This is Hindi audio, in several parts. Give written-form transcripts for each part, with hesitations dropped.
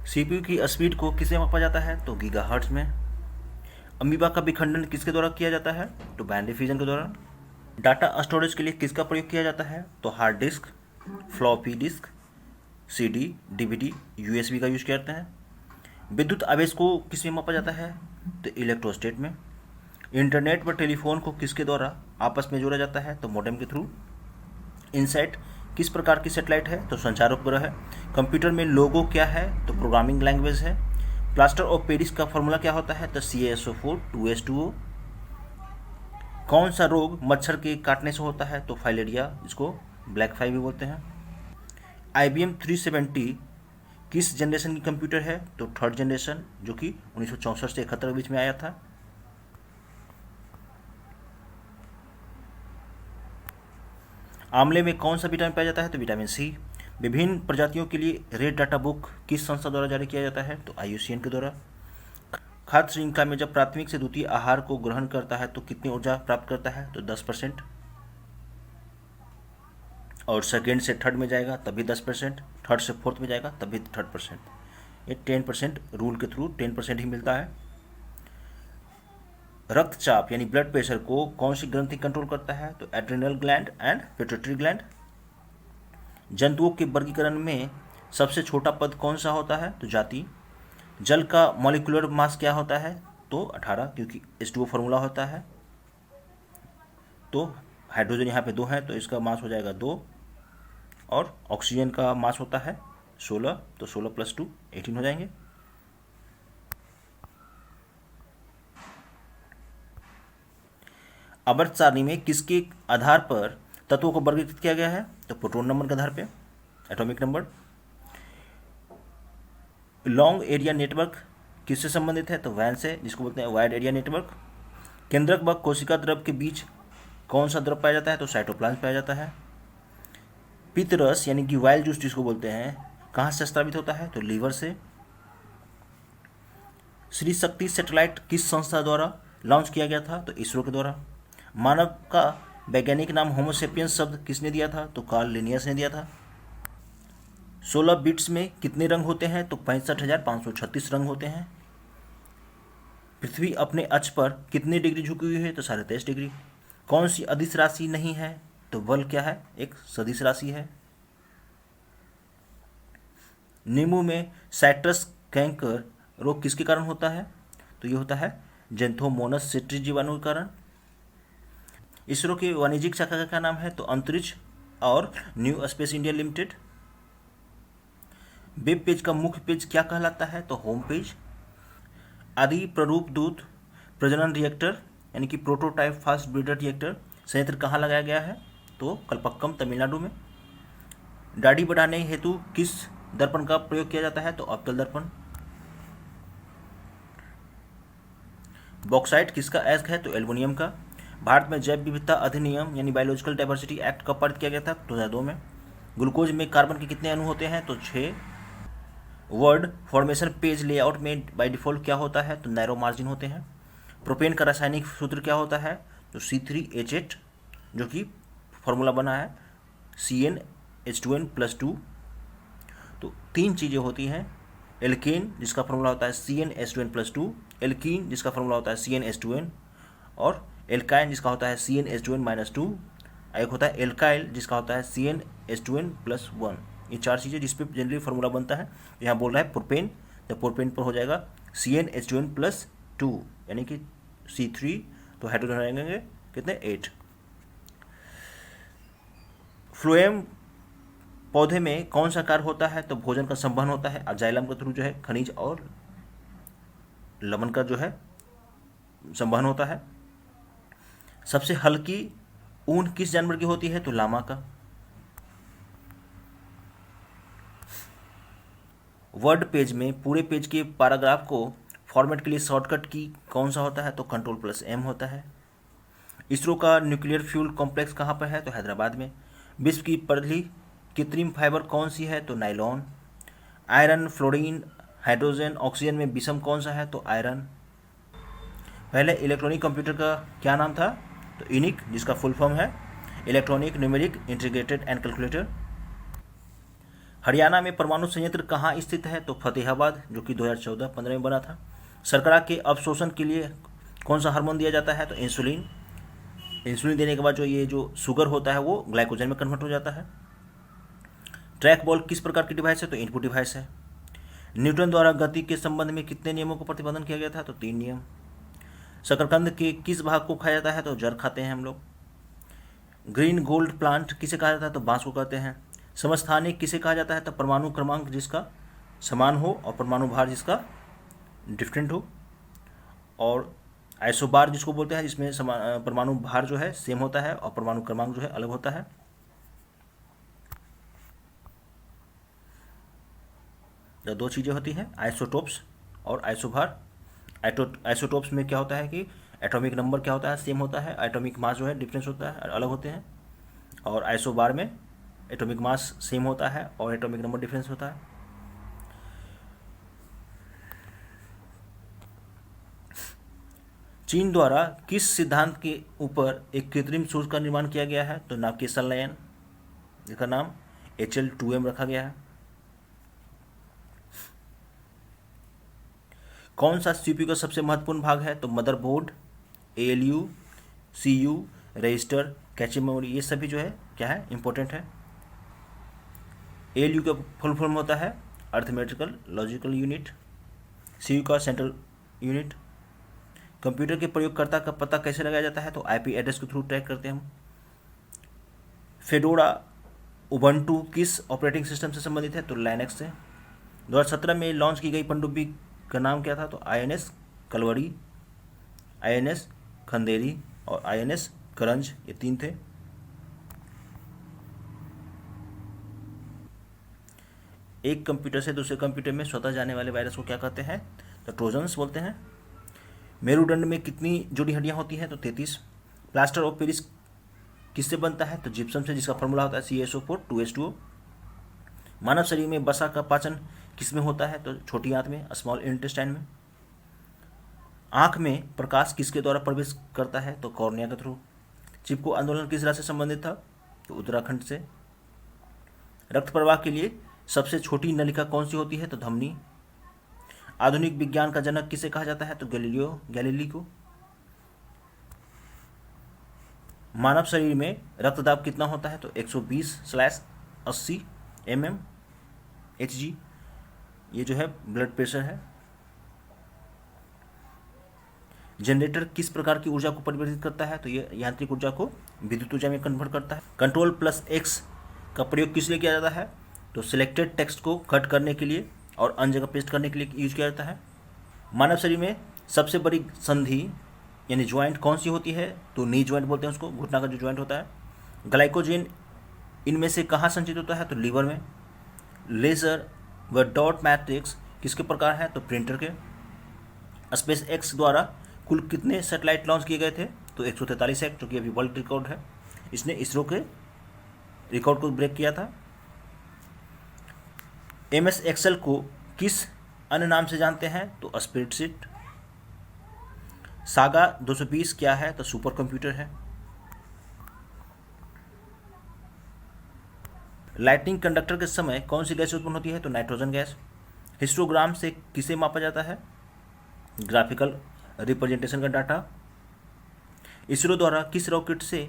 सीपीयू की स्पीड को किससे मापा जाता है? तो गीगाहर्ट्ज में। अमीबा का विखंडन किसके द्वारा किया जाता है? तो बैंड डिफ्यूजन के द्वारा। डाटा स्टोरेज के लिए किसका प्रयोग किया जाता है? तो hard disk, floppy disk, CD, DVD, USB का यूज करते हैं। विद्युत आवेश को किस में मापा जाता है? तो इलेक्ट्रोस्टेट में। इंटरनेट व टेलीफोन को किसके द्वारा आपस में जोड़ा जाता है? तो मॉडेम के थ्रू। इनसैट किस प्रकार की सेटेलाइट है? तो संचार उपग्रह है। कंप्यूटर में लोगो क्या है? तो प्रोग्रामिंग लैंग्वेज है। प्लास्टर ऑफ पेरिस का फॉर्मूला क्या होता है? तो CaSO4 2H2O। कौन सा रोग मच्छर के काटने से होता है? तो फाइलेरिया, इसको ब्लैक फ्लाई भी बोलते हैं। IBM 370 किस जनरेशन की कंप्यूटर है? तो थर्ड जनरेशन, जो कि 1964 से 71 के बीच में आया था। आंवले में कौन सा विटामिन पाया जाता है? तो विटामिन सी। विभिन्न प्रजातियों के लिए रेड डाटा बुक किस संस्था द्वारा जारी किया जाता है? तो IUCN के द्वारा। खाद्य श्रृंखला में जब प्राथमिक से द्वितीय आहार को ग्रहण करता है तो कितनी ऊर्जा प्राप्त करता है? तो 10%। और सेकेंड से थर्ड में जाएगा तभी 10%, थर्ड से फोर्थ में जाएगा तभी 3%। ये 10% रूल के थ्रू 10% ही मिलता है। रक्तचाप यानी ब्लड प्रेशर को कौन सी ग्रंथि कंट्रोल करता है? तो adrenal gland and pituitary gland. जंतुओं के वर्गीकरण में सबसे छोटा पद कौन सा होता है? तो जाति। जल का मॉलिक्यूलर मास क्या होता है? तो 18, क्योंकि H2O फॉर्मूला होता है। तो हाइड्रोजन यहाँ पे 2 है तो इसका मास हो जाएगा 2, और ऑक्सीजन का मास होता है 16, तो 16 + 2 18 हो जाएंगे। आवर्त सारणी में किसके आधार पर तत्वों को वर्गीकृत किया गया है? तो प्रोटॉन नंबर के आधार पे, atomic number. Long area network किससे संबंधित है? तो वैन से, जिसको बोलते हैं वाइड एरिया नेटवर्क। केंद्रक व कोशिका द्रव के बीच कौन सा द्रव पाया जाता है? तो साइटोप्लाज्म पाया जाता है। पित्तरस यानी कि वाइल जूस जिसको बोलते हैं, कहाँ से स्रावित होता है? तो लीवर से। श्री शक्ति सैटेलाइट किस संस्था द्वारा लॉन्च किया गया था? तो इसरो के द्वारा। मानव का वैज्ञानिक नाम होमोसेपियंस शब्द किसने दिया था? तो कार्ल लिनियस ने दिया था। 16 बिट्स में कितने रंग होते हैं? तो 65,536 रंग होते हैं। पृथ्वी अपने अक्ष पर कितनी डिग्री झुकी हुई है? तो 23.5 डिग्री। कौन सी अदिश राशि नहीं है? तो बल क्या है? एक सदिश राशि है। नींबू में साइट्रस कैंकर रोग किसके कारण होता है? तो ये होता है जेंथोमोनस सिट्रीज जीवाणु के कारण। इसरो के वाणिज्यिक शाखा का क्या नाम है? तो अंतरिक्ष और new space India limited. Web page का मुख्य पेज क्या कहलाता है? तो होम पेज। आदि प्ररूप दूत प्रजनन रिएक्टर यानी कि प्रोटोटाइप फास्ट ब्रीडर रिएक्टर संयंत्र कहाँ लगाया गया है? तो कलपक्कम, तमिलनाडु में। दाढ़ी बढ़ाने हेतु किस दर्पण का प्रयोग किया जाता है? तो अवतल दर्पण। बॉक्साइट किसका अयस्क है? तो एल्युमिनियम का। भारत में जैव विविधता अधिनियम यानी बायोलॉजिकल डाइवर्सिटी एक्ट कब पारित किया गया था? 2002 में। ग्लूकोज में कार्बन के कितने अणु होते हैं? तो 6। वर्ड फॉर्मेशन पेज लेआउट में बाय डिफॉल्ट क्या होता है? तो नैरो मार्जिन होते हैं। प्रोपेन का रासायनिक सूत्र क्या होता है? तो C3H8, जो कि फॉर्मूला बना है CnH2n+2। तो 3 चीज़ें होती हैं। एल्केन जिसका फॉर्मूला होता है CnH2n+2, एल्कीन जिसका फॉर्मूला होता है CnH2n, और एल्काइन जिसका होता है CnH2n-2, एक होता है एल्काइल जिसका होता है CnH2n+1। ये 4 चीज़ें जिस पे जनरली फार्मूला बनता है। यहाँ बोल रहा है प्रोपेन, तो प्रोपेन पर हो जाएगा CnH2n+2 यानी कि C3, तो हाइड्रोजन रहेंगे कितने? 8। फ्लोएम पौधे में कौन सा कार्य होता है? तो भोजन का संवहन होता है। जाइलम के थ्रू जो है खनिज और लवण का जो है संवहन होता है। सबसे हल्की ऊन किस जानवर की होती है? तो लामा का। वर्ड पेज में पूरे पेज के पैराग्राफ को फॉर्मेट के लिए शॉर्टकट की कौन सा होता है? तो Ctrl+M होता है। इसरो का न्यूक्लियर फ्यूल कॉम्प्लेक्स कहाँ पर है? तो हैदराबाद में। विश्व की पहली कृत्रिम फाइबर कौन सी है? तो nylon. Iron, fluorine, hydrogen, oxygen में विषम कौन सा है? तो आयरन। पहले इलेक्ट्रॉनिक कंप्यूटर का क्या नाम था? तो यूनिक, जिसका फुल फॉर्म है electronic numeric integrated and calculator. Haryana में परमाणु संयंत्र कहाँ स्थित है? तो फतेहाबाद, जो कि 2014-15 में बना था। शर्करा के अवशोषण के लिए कौन सा हार्मोन दिया जाता है? तो इंसुलिन। इंसुलिन देने के बाद जो शुगर होता है वो ग्लाइकोजन में कन्वर्ट हो जाता है। ट्रैक बॉल किस प्रकार की डिवाइस है? तो इनपुट डिवाइस है। न्यूटन द्वारा गति के संबंध में कितने नियमों को प्रतिपादन किया गया था? तो 3 नियम। शकरकंद के किस भाग को खाया जाता है? तो जड़ खाते हैं हम लोग। ग्रीन गोल्ड प्लांट किसे कहा जाता है? तो बांस को कहते हैं। समस्थानिक किसे कहा जाता है? तो परमाणु क्रमांक जिसका समान हो और परमाणु भार जिसका डिफरेंट हो। और आइसोबार जिसको बोलते हैं, जिसमें परमाणु भार जो है सेम होता है और परमाणु क्रमांक जो है अलग होता है। तो 2 चीज़ें होती हैं, आइसोटोप्स और आइसोभार। आइसोटोप्स में क्या होता है कि एटॉमिक नंबर क्या होता है? सेम होता है। एटॉमिक मास जो है डिफरेंस होता है, अलग होते हैं। और आइसोबार में एटॉमिक मास सेम होता है और एटॉमिक नंबर डिफरेंस होता है। चीन द्वारा किस सिद्धांत के ऊपर एक कृत्रिम सूर्य का निर्माण किया गया है? तो नाभिकीय संलयन, जिसका नाम HL2M रखा गया है। कौन सा CPU का सबसे महत्वपूर्ण भाग है? तो motherboard, ALU, CU, register, cache memory, ये सभी जो है क्या है? इंपॉर्टेंट है। ALU का फुल फॉर्म होता है अर्थमेटिकल लॉजिकल यूनिट। CU का सेंट्रल यूनिट। कंप्यूटर के प्रयोगकर्ता का पता कैसे लगाया जाता है? तो IP एड्रेस के थ्रू ट्रैक करते हैं हम। फेडोरा उबंटू किस ऑपरेटिंग सिस्टम से संबंधित है? तो लाइनक्स से। 2017 में लॉन्च की गई पनडुब्बी का नाम क्या था? तो INS कलवरी, INS खंदेरी और INS करंज, ये 3 थे। एक कंप्यूटर से दूसरे कंप्यूटर में स्वतः जाने वाले वायरस को क्या कहते हैं? तो ट्रोजन्स बोलते हैं। मेरुदंड में कितनी जोड़ी हड्डियां होती हैं? तो 33। प्लास्टर ऑफ पेरिस किससे बनता है? तो जिप्सम से, जिसका फॉर्मूला होता है CaSO4 2H2O। मानव शरीर में वसा का पाचन किस में होता है? तो छोटी आंत में, स्मॉल इंटेस्टाइन में। आँख में प्रकाश किसके द्वारा प्रवेश करता है? तो कॉर्निया के थ्रू। चिपको आंदोलन किस राज्य से संबंधित था? तो उत्तराखंड से। रक्त प्रवाह के लिए सबसे छोटी नलिका कौन सी होती है? तो धमनी। आधुनिक विज्ञान का जनक किसे कहा जाता है? तो गैलीली को। मानव शरीर में रक्तदाब कितना होता है? तो 120/80 mmHg, ये जो है ब्लड प्रेशर है। जनरेटर किस प्रकार की ऊर्जा को परिवर्तित करता है? तो ये यांत्रिक ऊर्जा को विद्युत ऊर्जा में कन्वर्ट करता है। Ctrl+X का प्रयोग किस लिए किया जाता है? तो सिलेक्टेड टेक्स्ट को कट करने के लिए और अन्य जगह पेस्ट करने के लिए यूज किया जाता है। मानव शरीर में सबसे बड़ी संधि यानी ज्वाइंट कौन सी होती है? तो नी ज्वाइंट बोलते हैं उसको, घुटना का जो ज्वाइंट होता है। ग्लाइकोजन इनमें से कहाँ संचित होता है? तो लीवर में। लेजर व डॉट मैट्रिक्स किसके प्रकार हैं? तो प्रिंटर के। SpaceX द्वारा कुल कितने सैटेलाइट लॉन्च किए गए थे? तो 143 है, जो कि अभी वर्ल्ड रिकॉर्ड है। इसने इसरो के रिकॉर्ड को ब्रेक किया था। MS Excel को किस अन्य नाम से जानते हैं? तो स्प्रेडशीट। सागा 220 क्या है? तो सुपर कंप्यूटर है। लाइटनिंग कंडक्टर के समय कौन सी गैस उत्पन्न होती है? तो नाइट्रोजन गैस। हिस्टोग्राम से किसे मापा जाता है? ग्राफिकल रिप्रेजेंटेशन का डाटा। इसरो द्वारा किस रॉकेट से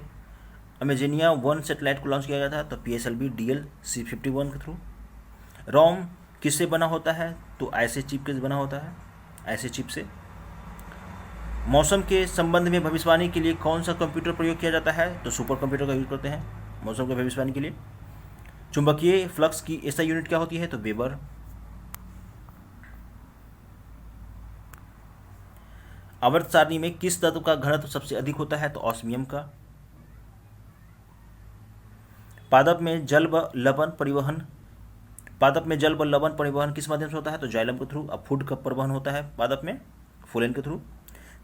अमेजेनिया 1 सैटेलाइट को लॉन्च किया गया था? तो PSLV DL-C51 के थ्रू। रोम किससे बना होता है? तो ऐसे चिप के बना होता है, ऐसे चिप से। मौसम के संबंध में भविष्यवाणी के लिए कौन सा कंप्यूटर प्रयोग किया जाता है? तो सुपर कंप्यूटर का यूज करते हैं मौसम की भविष्यवाणी के लिए। चुंबकीय फ्लक्स की SI यूनिट क्या होती है? तो वेबर। आवर्त सारणी में किस तत्व का घनत्व सबसे अधिक होता है? तो ऑस्मियम का। पादप में जल व लवण परिवहन किस माध्यम से होता है? तो जाइलम के थ्रू। अब फूड का परिवहन होता है पादप में फूलेन के थ्रू।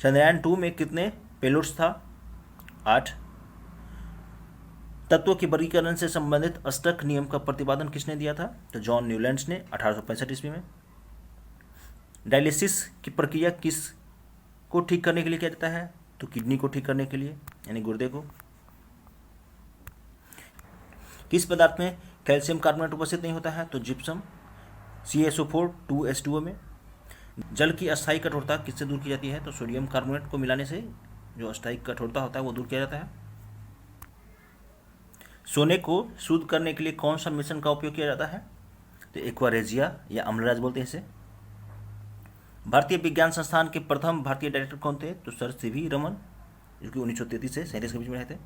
चंद्रयान 2 में कितने पेलोड्स था? 8। तत्वों के वर्गीकरण से संबंधित अस्टक नियम का प्रतिपादन किसने दिया था? तो जॉन न्यूलैंड्स ने 1865 ईस्वी में। डायलिसिस की प्रक्रिया किस को ठीक करने के लिए किया जाता है? तो किडनी को ठीक करने के लिए, यानी गुर्दे को। किस पदार्थ में कैल्शियम कार्बोनेट उपस्थित नहीं होता है तो जिप्सम CaSO4 2H2O में। जल की अस्थायी कठोरता किससे दूर की जाती है तो सोडियम कार्बोनेट को मिलाने से जो अस्थायी कठोरता होता है वो दूर किया जाता है। सोने को शुद्ध करने के लिए कौन सा मिश्रण का उपयोग किया जाता है तो एक्वारेजिया या अम्लराज बोलते हैं इसे। भारतीय विज्ञान संस्थान के प्रथम भारतीय डायरेक्टर कौन थे तो सर CV रमन, जो कि 1933 से 37 के बीच में रहे थे।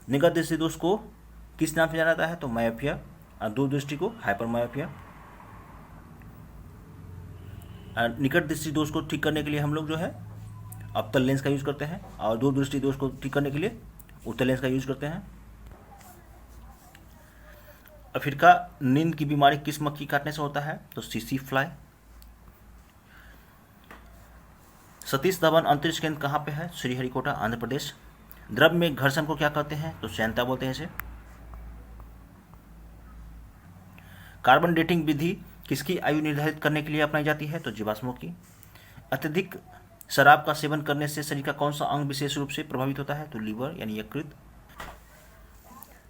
निकट दृष्टि दोष को किस नाम से जाना जाता है तो मायोपिया, और दूरदृष्टि को हाइपरमायोपिया। निकट दृष्टि दोष को ठीक करने के लिए हम लोग जो है अवतल लेंस का यूज करते हैं, और दूरदृष्टि दोष को ठीक करने के लिए उत्तल लेंस का यूज करते हैं। अफ्रीका नींद की बीमारी किस मक्खी काटने से होता है तो सीसी फ्लाई। सतीश धवन अंतरिक्ष केंद्र कहाँ पे है श्रीहरिकोटा आंध्र प्रदेश। द्रव में घर्षण को क्या कहते हैं तो श्यानता बोलते हैं इसे। कार्बन डेटिंग विधि किसकी आयु निर्धारित करने के लिए अपनाई जाती है तो जीवाश्मों की। अत्यधिक शराब का सेवन करने से शरीर का कौन सा अंग विशेष रूप से प्रभावित होता है तो लीवर यानी यकृत।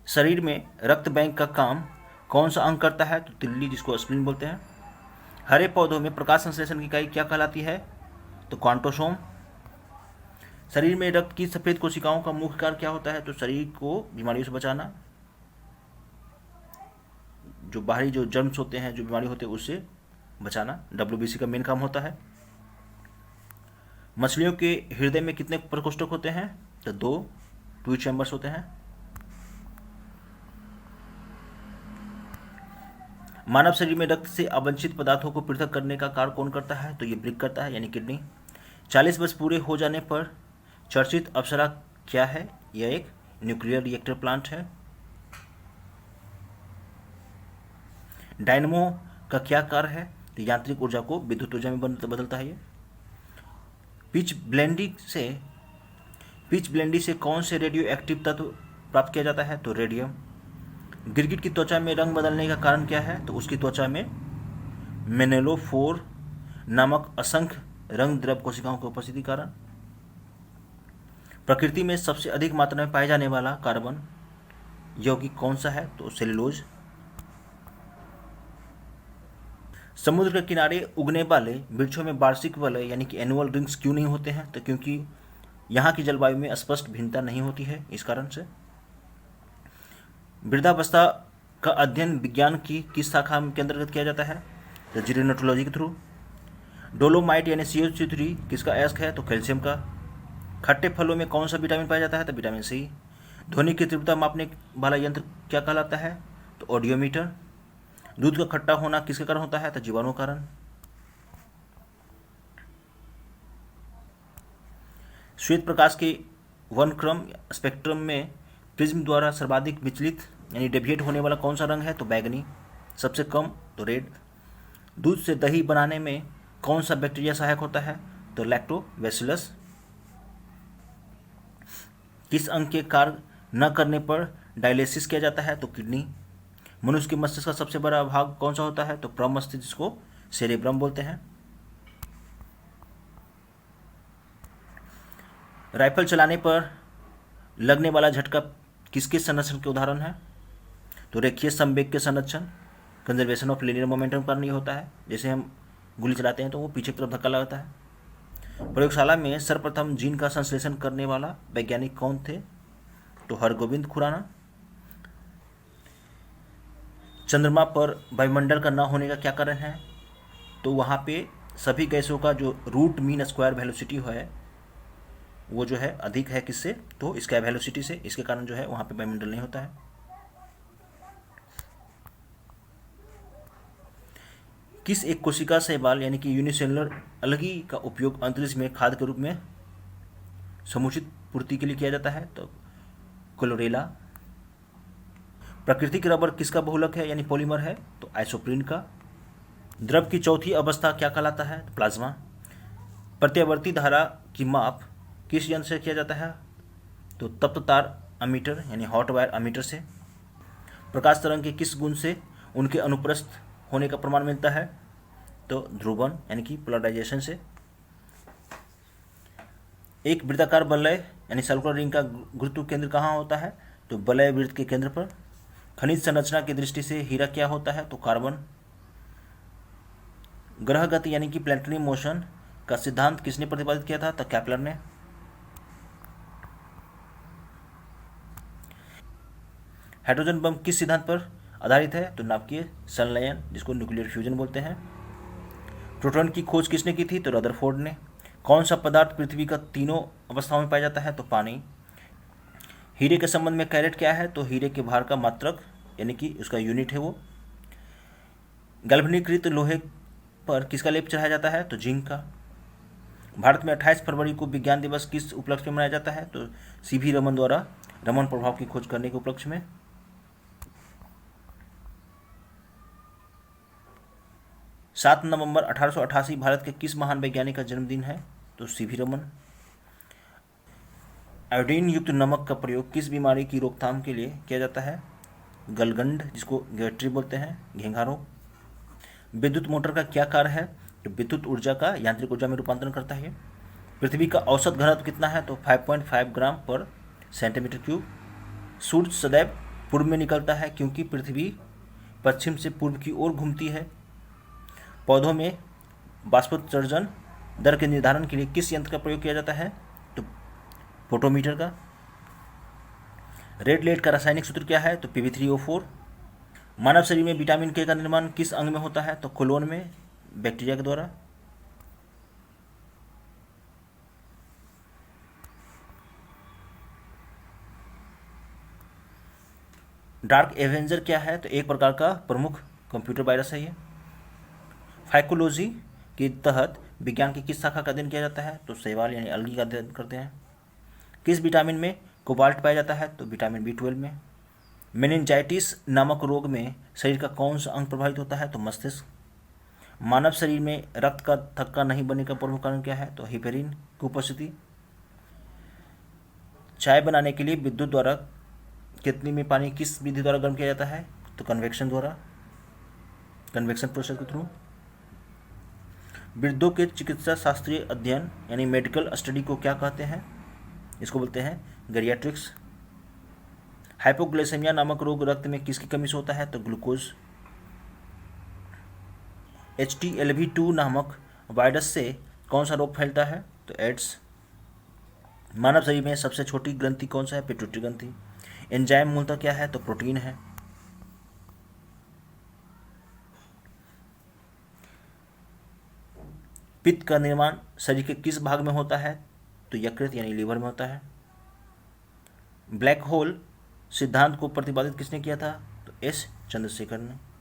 शरीर में रक्त बैंक का काम कौन सा अंग करता है तो तिल्ली, जिसको स्प्लीन बोलते हैं। हरे पौधों में प्रकाश संश्लेषण की इकाई क्या कहलाती है तो क्वांटोसोम। शरीर में रक्त की सफेद कोशिकाओं का मुख्य कार्य क्या होता है तो शरीर को बीमारियों से बचाना, जो बाहरी जो जर्म्स होते हैं, जो बीमारी होते हैं उससे बचाना, WBC का मेन काम होता है। मछलियों के हृदय में कितने प्रकोष्ठक होते हैं तो 2 ट्रू चैम्बर्स होते हैं। मानव शरीर में रक्त से अवंचित पदार्थों को पृथक करने का कार्य कौन करता है तो ये वृक्क करता है यानी किडनी। 40 वर्ष पूरे हो जाने पर चर्चित अप्सरा क्या है, यह एक न्यूक्लियर रिएक्टर प्लांट है। डायनमो का क्या कार्य है तो यांत्रिक ऊर्जा को विद्युत ऊर्जा में बदलता है ये। पिच ब्लेंडी से कौन से रेडियो एक्टिव तत्व प्राप्त किया जाता है तो रेडियम। गिरगिट की त्वचा में रंग बदलने का कारण क्या है तो उसकी त्वचा में मेनेलोफोर नामक असंख्य रंग द्रव कोशिकाओं की उपस्थिति कारण। प्रकृति में सबसे अधिक मात्रा में पाए जाने वाला कार्बन यौगिक कौन सा है तो सेलुलोज। समुद्र के किनारे उगने वाले वृक्षों में वार्षिक वलय यानी कि एनुअल रिंग्स क्यों नहीं होते हैं तो क्योंकि यहाँ की जलवायु में स्पष्ट भिन्नता नहीं होती है, इस कारण से। वृद्धावस्था का अध्ययन विज्ञान की किस शाखा के अंतर्गत किया जाता है तो जीरेनोटोलॉजी के थ्रू। डोलोमाइट यानी CaCO3 किसका अयस्क है तो कैल्शियम का। खट्टे फलों में कौन सा विटामिन पाया जाता है तो विटामिन C। ध्वनि की तीव्रता मापने वाला यंत्र क्या कहलाता है तो ऑडियोमीटर। दूध का खट्टा होना किसके कारण होता है तो जीवाणु कारण। श्वेत प्रकाश के वर्णक्रम स्पेक्ट्रम में प्रिज्म द्वारा सर्वाधिक विचलित यानी डेविएट होने वाला कौन सा रंग है तो बैगनी, सबसे कम तो रेड। दूध से दही बनाने में कौन सा बैक्टीरिया सहायक होता है तो लैक्टोबैसिलस। किस अंग के कार्य न करने पर डायलिसिस किया जाता है तो किडनी। मनुष्य के मस्तिष्क का सबसे बड़ा भाग कौन सा होता है तो प्रमस्तिष्क, जिसको सेरेब्रम बोलते हैं। राइफल चलाने पर लगने वाला झटका किसके संरक्षण के उदाहरण है तो रेखीय संवेग के संरक्षण, कंजर्वेशन ऑफ लीनियर मोमेंटम के कारण ये होता है। जैसे हम गोली चलाते हैं तो वो पीछे की तरफ धक्का लगाता है। प्रयोगशाला में सर्वप्रथम जीन का संश्लेषण करने वाला वैज्ञानिक कौन थे तो हरगोविंद खुराना। चंद्रमा पर वायुमंडल का न होने का क्या कारण है तो वहाँ पे सभी गैसों का जो रूट मीन स्क्वायर वेलोसिटी है वो जो है अधिक है किससे तो स्काई वेलोसिटी से, इसके कारण जो है वहाँ पे वायुमंडल नहीं होता है। किस एक कोशिका शैवाल यानी कि यूनिसेलुलर अलगी का उपयोग अंतरिक्ष में खाद्य के रूप में समुचित पूर्ति के लिए किया जाता है तो क्लोरेला। प्राकृतिक रबर किसका बहुलक है यानी पॉलीमर है तो आइसोप्रीन का। द्रव की चौथी अवस्था क्या कहलाता है तो प्लाज्मा। प्रत्यावर्ती धारा की माप किस यंत्र से किया जाता है तो तप्त तार अमीटर यानी हॉट वायर अमीटर से। प्रकाश तरंग के किस गुण से उनके अनुप्रस्थ होने का प्रमाण मिलता है तो ध्रुवन यानी कि पोलराइजेशन से। एक वृत्ताकार वलय यानी सर्कुलर रिंग का गुरुत्व केंद्र कहाँ होता है तो वलय वृत्त के केंद्र पर। खनिज संरचना की दृष्टि से हीरा क्या होता है? तो कार्बन। ग्रह गति यानी कि प्लैनेटरी मोशन का सिद्धांत किसने प्रतिपादित किया था? तो केपलर ने। हाइड्रोजन बम किस सिद्धांत पर आधारित है? तो नाभिकीय संलयन, जिसको न्यूक्लियर फ्यूजन बोलते हैं। प्रोटॉन की खोज किसने की थी? तो रदरफोर्ड ने। कौन सा पदार्थ पृथ्वी का तीनों अवस्थाओं में पाया जाता है? तो पानी। हीरे के संबंध में कैरेट क्या है? तो हीरे के भार का मात्रक यानी कि उसका यूनिट है वो। गैल्वेनीकृत लोहे पर किसका लेप चढ़ाया जाता है? तो जिंक का। भारत में 28 फरवरी को विज्ञान दिवस किस उपलक्ष्य में मनाया जाता है? तो सीवी रमन द्वारा रमन प्रभाव की खोज करने के उपलक्ष्य में। 7 नवंबर 1888 भारत के किस महान वैज्ञानिक का जन्मदिन है? तो सीवी रमन। आयोडीन युक्त नमक का प्रयोग किस बीमारी की रोकथाम के लिए किया जाता है? गलगंड, जिसको गैट्री बोलते हैं, घेंघा रोग। विद्युत मोटर का क्या कार्य है? तो विद्युत ऊर्जा का यांत्रिक ऊर्जा में रूपांतरण करता है। पृथ्वी का औसत घनत्व कितना है? तो 5.5 ग्राम पर सेंटीमीटर क्यूब। सूर्य सदैव पूर्व में निकलता है क्योंकि पृथ्वी पश्चिम से पूर्व की ओर घूमती है। पौधों में बाष्पोत्सर्जन दर के निर्धारण के लिए किस यंत्र का प्रयोग किया जाता है? तो फोटोमीटर का। रेड लेड का रासायनिक सूत्र क्या है? तो Pb3O4। मानव शरीर में विटामिन के का निर्माण किस अंग में होता है? तो कोलोन में, बैक्टीरिया के द्वारा। डार्क एवेंजर क्या है? तो एक प्रकार का प्रमुख कंप्यूटर वायरस है ये। फाइकोलॉजी के तहत विज्ञान की किस शाखा का अध्ययन किया जाता है? तो शैवाल यानी अलगी का अध्ययन करते हैं। किस विटामिन में कोबाल्ट पाया जाता है? तो विटामिन B12 में। मेनिंजाइटिस नामक रोग में शरीर का कौन सा अंग प्रभावित होता है? तो मस्तिष्क। मानव शरीर में रक्त का थक्का नहीं बनने का प्रमुख कारण क्या है? तो हिपेरिन की उपस्थिति। चाय बनाने के लिए विद्युत द्वारा कितनी में पानी किस विधि द्वारा गर्म किया जाता है? तो कन्वेक्शन द्वारा, कन्वेक्शन प्रोसेस के थ्रू। वृद्धों के चिकित्सा शास्त्रीय अध्ययन यानी मेडिकल स्टडी को क्या कहते हैं? इसको बोलते हैं गेरियाट्रिक्स। हाइपोग्लाइसेमिया नामक रोग रक्त में किसकी कमी से होता है? तो ग्लूकोज। HTLV2 नामक वायरस से कौन सा रोग फैलता है? तो एड्स। मानव शरीर में सबसे छोटी ग्रंथि कौन सा है? पिट्यूटरी ग्रंथि। एंजाइम मूलतः क्या है? तो प्रोटीन है। पित्त का निर्माण शरीर के किस भाग में होता है? तो यकृत यानी लीवर में होता है। ब्लैक होल सिद्धांत को प्रतिपादित किसने किया था? तो S चंद्रशेखर ने।